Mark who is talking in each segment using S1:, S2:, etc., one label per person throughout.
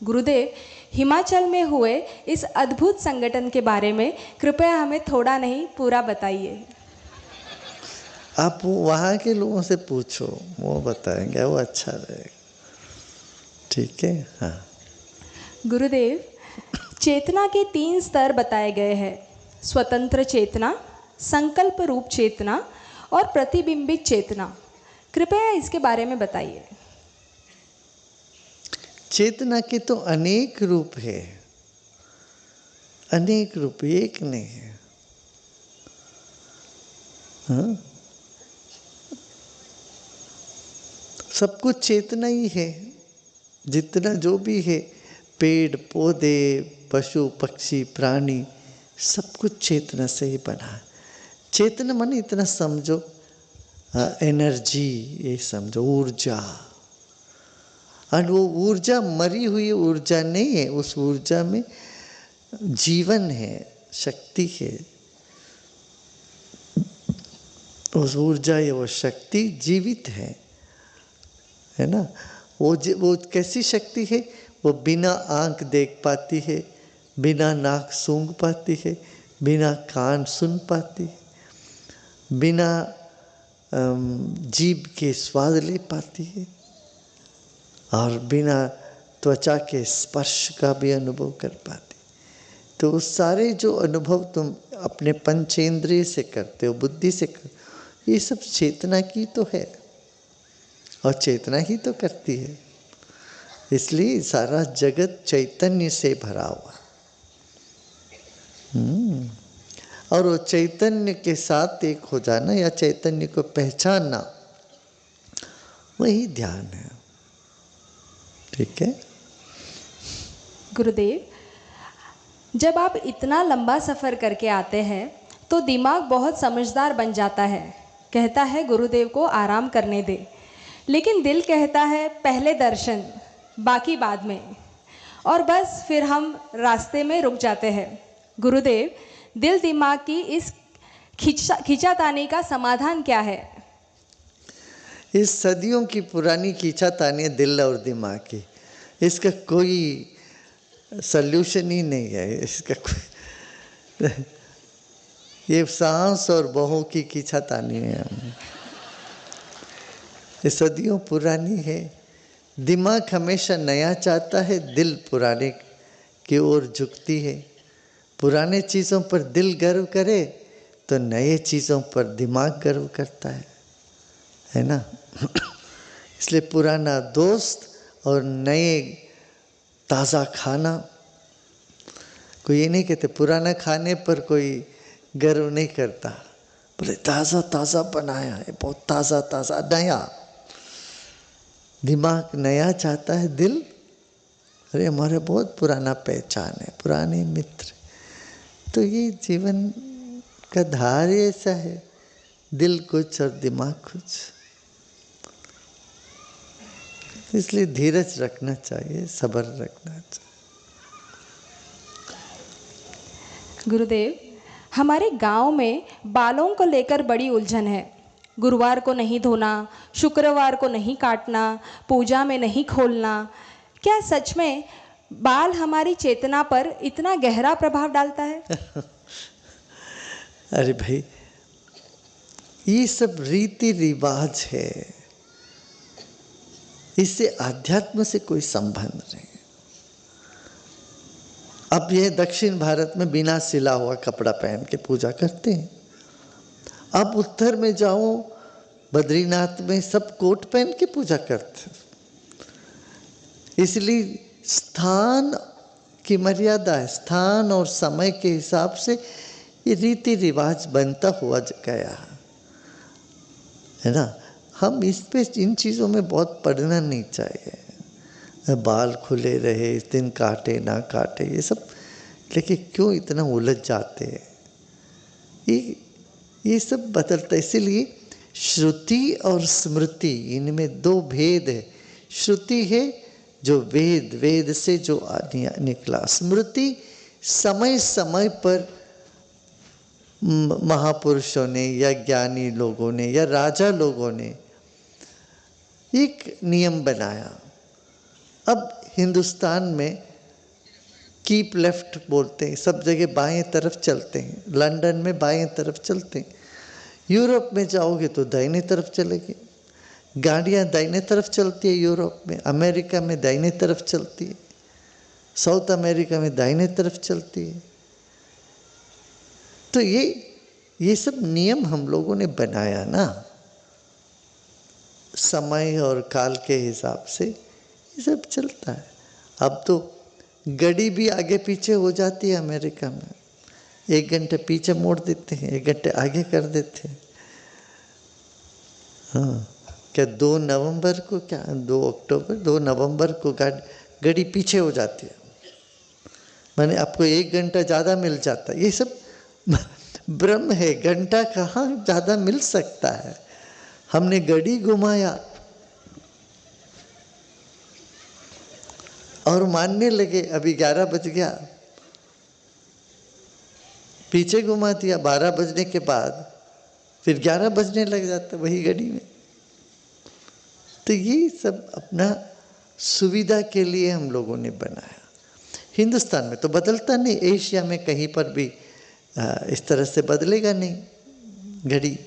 S1: गुरुदेव, हिमाचल में हुए इस अद्भुत संगठन के बारे में कृपया हमें थोड़ा नहीं पूरा बताइए।
S2: आप वहाँ के लोगों से पूछो, वो बताएंगे, वो अच्छा रहेगा। ठीक है। हाँ
S1: गुरुदेव, चेतना के 3 स्तर बताए गए हैं: स्वतंत्र चेतना, संकल्प रूप चेतना और प्रतिबिंबित चेतना। कृपया इसके बारे में बताइए।
S2: चेतना के तो अनेक रूप है, अनेक रूप, एक नहीं है। हाँ? सब कुछ चेतना ही है, जितना जो भी है, पेड़ पौधे, पशु पक्षी प्राणी, सब कुछ चेतना से ही बना है। चेतना माने इतना समझो, एनर्जी, ये समझो, ऊर्जा। और वो ऊर्जा मरी हुई ऊर्जा नहीं है, उस ऊर्जा में जीवन है, शक्ति है। उस ऊर्जा या वो शक्ति जीवित है ना। वो कैसी शक्ति है? वो बिना आंख देख पाती है, बिना नाक सूंघ पाती है, बिना कान सुन पाती है, बिना जीभ के स्वाद ले पाती है, और बिना त्वचा के स्पर्श का भी अनुभव कर पाती। तो उस सारे जो अनुभव तुम अपने पंचेंद्रिय से करते हो, बुद्धि से करते हो, ये सब चेतना की तो है, और चेतना ही तो करती है। इसलिए सारा जगत चैतन्य से भरा हुआ। और वो चैतन्य के साथ एक हो जाना या चैतन्य को पहचानना, वही ध्यान है। ठीक है
S1: गुरुदेव, जब आप इतना लंबा सफ़र करके आते हैं तो दिमाग बहुत समझदार बन जाता है, कहता है गुरुदेव को आराम करने दे। लेकिन दिल कहता है पहले दर्शन, बाकी बाद में, और बस फिर हम रास्ते में रुक जाते हैं। गुरुदेव, दिल दिमाग की इस खींचातानी का समाधान क्या है?
S2: इस सदियों की पुरानी खींचातानी है दिल और दिमाग की। इसका कोई सल्यूशन ही नहीं है। इसका कोई ये सांस और बहों की खींचातानी है। ये सदियों पुरानी है। दिमाग हमेशा नया चाहता है, दिल पुराने की ओर झुकती है। पुराने चीज़ों पर दिल गर्व करे तो नए चीज़ों पर दिमाग गर्व करता है ना। इसलिए पुराना दोस्त और नए ताज़ा खाना। कोई ये नहीं कहते पुराना खाने पर कोई गर्व नहीं करता, बोले ताज़ा ताज़ा बनाया है, बहुत ताज़ा ताज़ा नया। दिमाग नया चाहता है, दिल अरे हमारे बहुत पुराना पहचान है, पुराने मित्र। तो ये जीवन का धार्य ऐसा है, दिल कुछ और दिमाग कुछ। इसलिए धीरज रखना चाहिए, सब्र रखना चाहिए।
S1: गुरुदेव, हमारे गांव में बालों को लेकर बड़ी उलझन है। गुरुवार को नहीं धोना, शुक्रवार को नहीं काटना, पूजा में नहीं खोलना। क्या सच में बाल हमारी चेतना पर इतना गहरा प्रभाव डालता है?
S2: अरे भाई, ये सब रीति रिवाज है, इससे अध्यात्म से कोई संबंध नहीं। अब ये दक्षिण भारत में बिना सिला हुआ कपड़ा पहन के पूजा करते हैं। अब उत्तर में जाओ, बद्रीनाथ में सब कोट पहन के पूजा करते हैं। इसलिए स्थान की मर्यादा है, स्थान और समय के हिसाब से ये रीति रिवाज बनता हुआ गया है ना। हम इस पे इन चीज़ों में बहुत पढ़ना नहीं चाहिए। बाल खुले रहे, इस दिन काटे ना काटे, ये सब लेकिन क्यों इतना उलझ जाते हैं? ये सब बदलता। इसीलिए श्रुति और स्मृति, इनमें दो भेद है। श्रुति है जो वेद से जो निकला। स्मृति समय समय पर महापुरुषों ने या ज्ञानी लोगों ने या राजा लोगों ने एक नियम बनाया। अब हिंदुस्तान में कीप लेफ्ट बोलते हैं, सब जगह बाएं तरफ चलते हैं। लंदन में बाएं तरफ चलते हैं, यूरोप में जाओगे तो दाहिने तरफ चलेगी। गाड़ियाँ दाहिने तरफ चलती है यूरोप में, अमेरिका में दाहिने तरफ चलती है, साउथ अमेरिका में दाहिने तरफ चलती है। तो ये सब नियम हम लोगों ने बनाया ना, समय और काल के हिसाब से ये सब चलता है। अब तो घड़ी भी आगे पीछे हो जाती है अमेरिका में, 1 घंटे पीछे मोड़ देते हैं, 1 घंटे आगे कर देते हैं। हाँ, क्या 2 नवंबर को, क्या 2 अक्टूबर, 2 नवंबर को घड़ी पीछे हो जाती है, माने आपको 1 घंटा ज़्यादा मिल जाता है। ये सब भ्रम है, घंटा कहाँ ज़्यादा मिल सकता है। हमने घड़ी घुमाया और मानने लगे अभी 11 बज गया, पीछे घुमा दिया 12 बजने के बाद, फिर 11 बजने लग जाता वही घड़ी में। तो ये सब अपना सुविधा के लिए हम लोगों ने बनाया। हिंदुस्तान में तो बदलता नहीं, एशिया में कहीं पर भी इस तरह से बदलेगा नहीं घड़ी।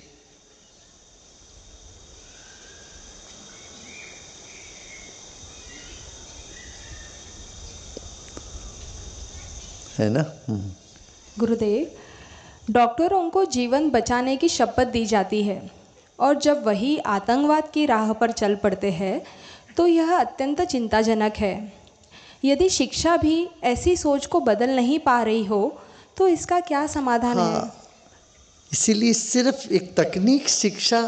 S2: है ना।
S1: गुरुदेव, डॉक्टरों को जीवन बचाने की शपथ दी जाती है और जब वही आतंकवाद की राह पर चल पड़ते हैं तो यह अत्यंत चिंताजनक है। यदि शिक्षा भी ऐसी सोच को बदल नहीं पा रही हो तो इसका क्या समाधान है?
S2: इसीलिए सिर्फ एक तकनीक शिक्षा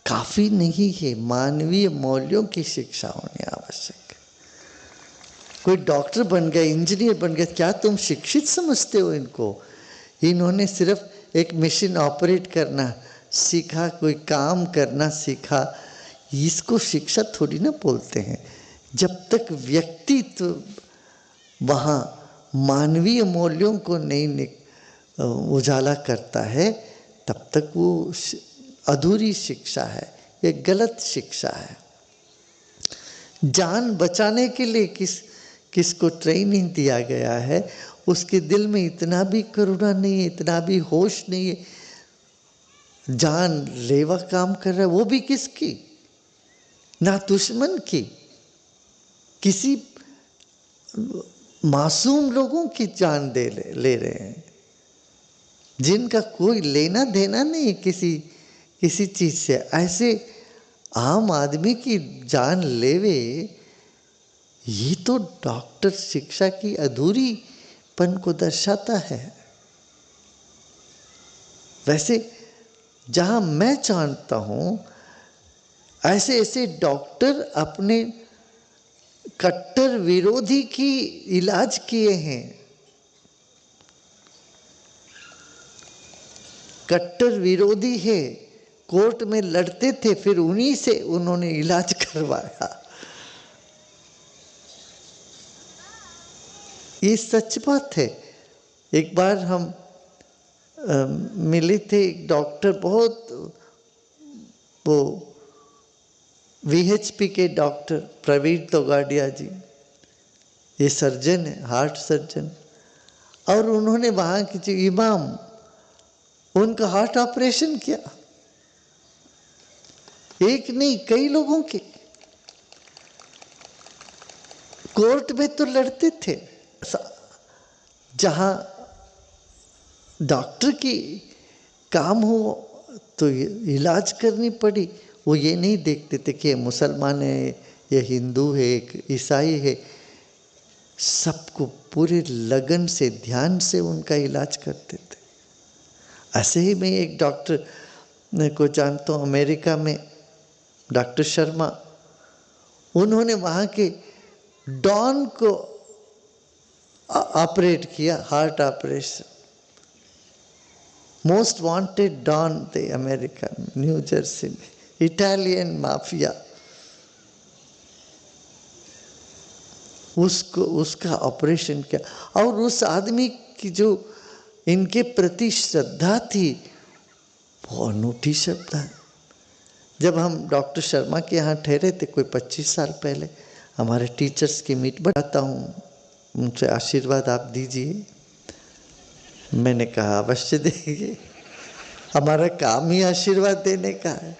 S2: काफ़ी नहीं है, मानवीय मूल्यों की शिक्षा होनी आवश्यक है। कोई डॉक्टर बन गया, इंजीनियर बन गया, क्या तुम शिक्षित समझते हो इनको? इन्होंने सिर्फ एक मशीन ऑपरेट करना सीखा, कोई काम करना सीखा, इसको शिक्षा थोड़ी ना बोलते हैं। जब तक व्यक्तित्व वहाँ मानवीय मूल्यों को नहीं उजाला करता है तब तक वो अधूरी शिक्षा है, ये गलत शिक्षा है। जान बचाने के लिए किसको ट्रेनिंग दिया गया है, उसके दिल में इतना भी करुणा नहीं है, इतना भी होश नहीं है। जान लेवा काम कर रहा है, वो भी किसकी? ना दुश्मन की, किसी मासूम लोगों की जान ले रहे हैं जिनका कोई लेना देना नहीं किसी चीज से। ऐसे आम आदमी की जान लेवे, ये तो डॉक्टर शिक्षा की अधूरीपन को दर्शाता है। वैसे जहां मैं जानता हूं ऐसे ऐसे डॉक्टर अपने कट्टर विरोधी की इलाज किए हैं। कट्टर विरोधी है, कोर्ट में लड़ते थे, फिर उन्हीं से उन्होंने इलाज करवाया। ये सच बात है। एक बार हम मिले थे, एक डॉक्टर, बहुत वो VHP के डॉक्टर प्रवीण तोगाड़िया जी, ये सर्जन है, हार्ट सर्जन, और उन्होंने वहाँ के जो इमाम, उनका हार्ट ऑपरेशन किया। एक नहीं, कई लोगों के। कोर्ट में तो लड़ते थे। जहाँ डॉक्टर की काम हो तो इलाज करनी पड़ी। वो ये नहीं देखते थे कि ये मुसलमान है, ये हिंदू है, ईसाई है। सबको पूरे लगन से, ध्यान से उनका इलाज करते थे। ऐसे ही मैं एक डॉक्टर को जानता हूँ अमेरिका में, डॉक्टर शर्मा। उन्होंने वहाँ के डॉन को ऑपरेट किया, heart operation. Most wanted don थे अमेरिका में, न्यू जर्सी में, इटालियन माफिया। उसका ऑपरेशन किया। और उस आदमी की जो इनके प्रति श्रद्धा थी वो अनूठी श्रद्धा। जब हम डॉक्टर शर्मा के यहाँ ठहरे थे कोई 25 साल पहले, हमारे टीचर्स की मीट बढ़ाता हूँ, उनसे आशीर्वाद आप दीजिए। मैंने कहा अवश्य देंगे, हमारा काम ही आशीर्वाद देने का है।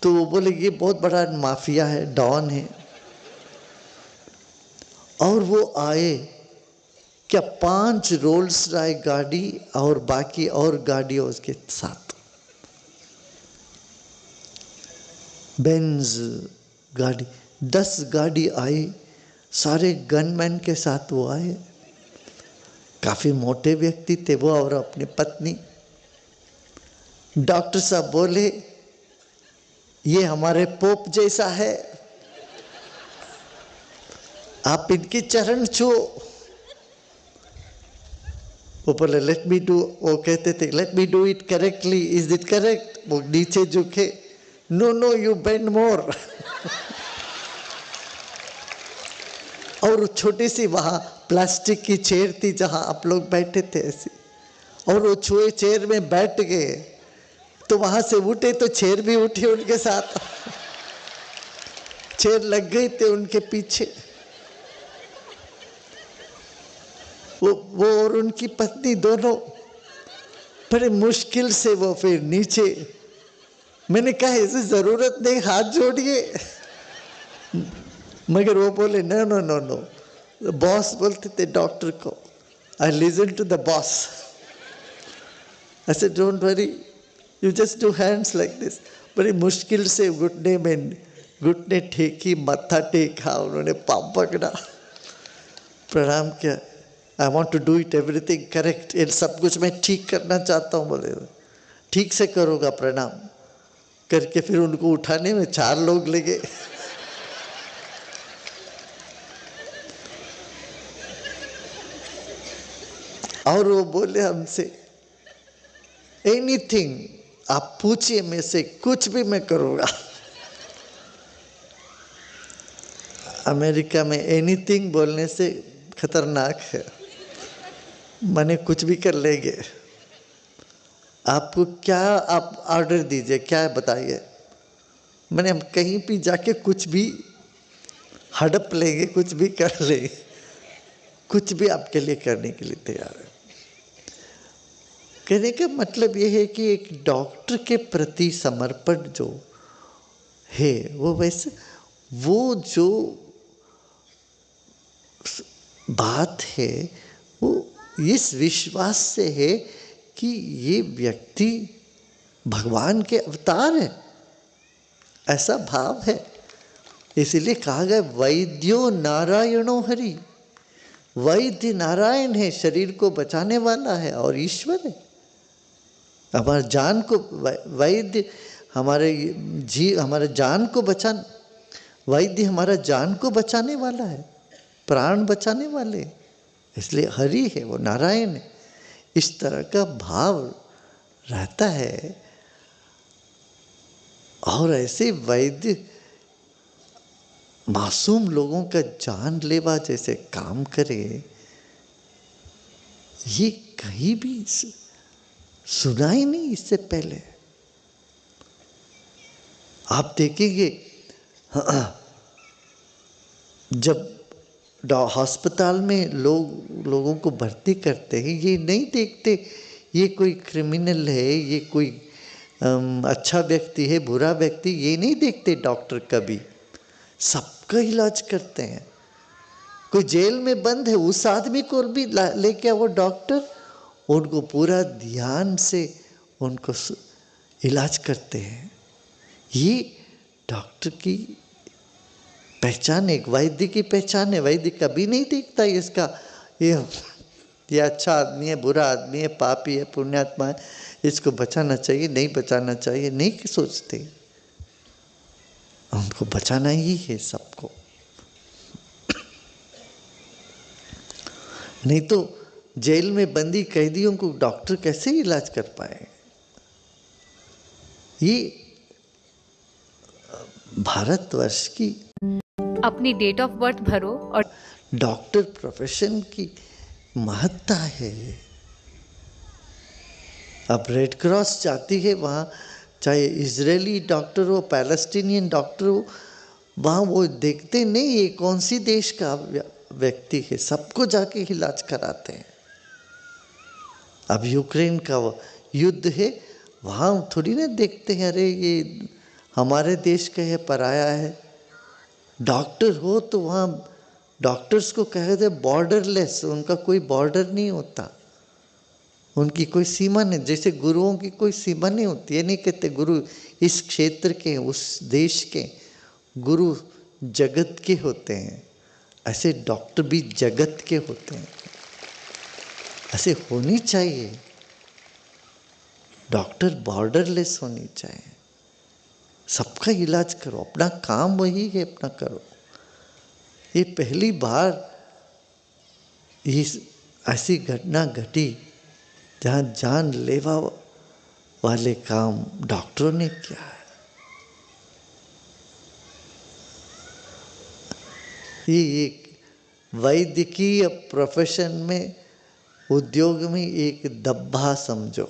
S2: तो वो बोले ये बहुत बड़ा माफिया है, डॉन है। और वो आए, क्या 5 रोल्स रॉय गाड़ी और बाकी और गाड़ियों उसके साथ, बेंज गाड़ी, 10 गाड़ी आई, सारे गनमैन के साथ वो आए। काफी मोटे व्यक्ति थे वो और अपनी पत्नी। डॉक्टर साहब बोले ये हमारे पोप जैसा है, आप इनके चरण छुओ। वो बोले लेट मी डू, वो कहते थे let me do it correctly, is it correct? वो नीचे झुके, नो नो यू बेंड मोर। और छोटी सी वहां प्लास्टिक की चेयर थी जहां आप लोग बैठे थे ऐसी, और वो छुए चेयर में बैठ गए, तो वहां से उठे तो चेयर भी उठी उनके साथ। चेयर लग गई थे उनके पीछे। वो और उनकी पत्नी दोनों बड़े मुश्किल से वो फिर नीचे। मैंने कहा इसे जरूरत नहीं, हाथ जोड़िए। मगर वो बोले no no no no. Boss बोलते थे डॉक्टर को, I listen to the boss. I said don't worry, you just do hands like this. बड़ी मुश्किल से घुटने टेकी, माथा टेका, उन्होंने पाँव पकड़ा, प्रणाम किया। I want to do it everything correct, ये सब कुछ मैं ठीक करना चाहता हूँ। बोले ठीक से करूँगा। प्रणाम करके फिर उनको उठाने में 4 लोग लगे। और वो बोले हमसे एनीथिंग आप पूछिए, में से कुछ भी मैं करूँगा। अमेरिका में एनीथिंग बोलने से खतरनाक है, माने कुछ भी कर लेंगे। आपको क्या, आप ऑर्डर दीजिए, क्या बताइए। मैंने हम कहीं भी जाके कुछ भी हड़प लेंगे, कुछ भी कर लेंगे, कुछ भी आपके लिए करने के लिए तैयार है। कहने का मतलब यह है कि एक डॉक्टर के प्रति समर्पण जो है वो वैसे, वो जो बात है वो इस विश्वास से है कि ये व्यक्ति भगवान के अवतार है, ऐसा भाव है। इसीलिए कहा गया वैद्यो नारायणो हरि, वैद्य नारायण है, शरीर को बचाने वाला है और ईश्वर है। हमारे जान को वैद्य, हमारे जान को बचाने, वैद्य हमारा जान को बचाने वाला है, प्राण बचाने वाले, इसलिए हरि है, वो नारायण है। इस तरह का भाव रहता है। और ऐसे वैद्य मासूम लोगों का जानलेवा जैसे काम करे, ये कहीं भी सुना ही नहीं इससे पहले। आप देखेंगे जब अस्पताल में लोगों को भर्ती करते हैं, ये नहीं देखते ये कोई क्रिमिनल है, ये कोई अच्छा व्यक्ति है, बुरा व्यक्ति, ये नहीं देखते डॉक्टर कभी। सबका इलाज करते हैं। कोई जेल में बंद है, उस आदमी को भी लेके वो डॉक्टर, उनको पूरा ध्यान से उनको इलाज करते हैं। ये डॉक्टर की पहचान, एक वैद्य की पहचान है। वैद्य कभी नहीं देखता इसका ये अच्छा आदमी है, बुरा आदमी है, पापी है, पुण्यात्मा है, इसको बचाना चाहिए, नहीं बचाना चाहिए, नहीं सोचते। उनको बचाना ही है सबको। नहीं तो जेल में बंदी कैदियों को डॉक्टर कैसे इलाज कर पाए। ये भारतवर्ष की
S3: अपनी डेट ऑफ बर्थ भरो और
S2: डॉक्टर प्रोफेशन की महत्ता है। अब रेड क्रॉस जाती है वहाँ, चाहे इजरायली डॉक्टर हो, पैलेस्टीनियन डॉक्टर हो, वहाँ वो देखते नहीं ये कौन सी देश का व्यक्ति है, सबको जाके इलाज कराते हैं। अब यूक्रेन का युद्ध है, वहाँ थोड़ी ना देखते हैं अरे ये हमारे देश का है पराया है। डॉक्टर हो तो वहाँ डॉक्टर्स को कहते बॉर्डरलेस, उनका कोई बॉर्डर नहीं होता, उनकी कोई सीमा नहीं। जैसे गुरुओं की कोई सीमा नहीं होती, ये नहीं कहते गुरु इस क्षेत्र के, उस देश के, गुरु जगत के होते हैं। ऐसे डॉक्टर भी जगत के होते हैं, ऐसे होनी चाहिए। डॉक्टर बॉर्डरलेस होनी चाहिए, सबका इलाज करो, अपना काम वही है, अपना करो। ये पहली बार इस ऐसी घटना घटी जहाँ जानलेवा वाले काम डॉक्टरों ने किया है। ये एक वैद्यकीय प्रोफेशन में, उद्योग में एक दब्बा समझो।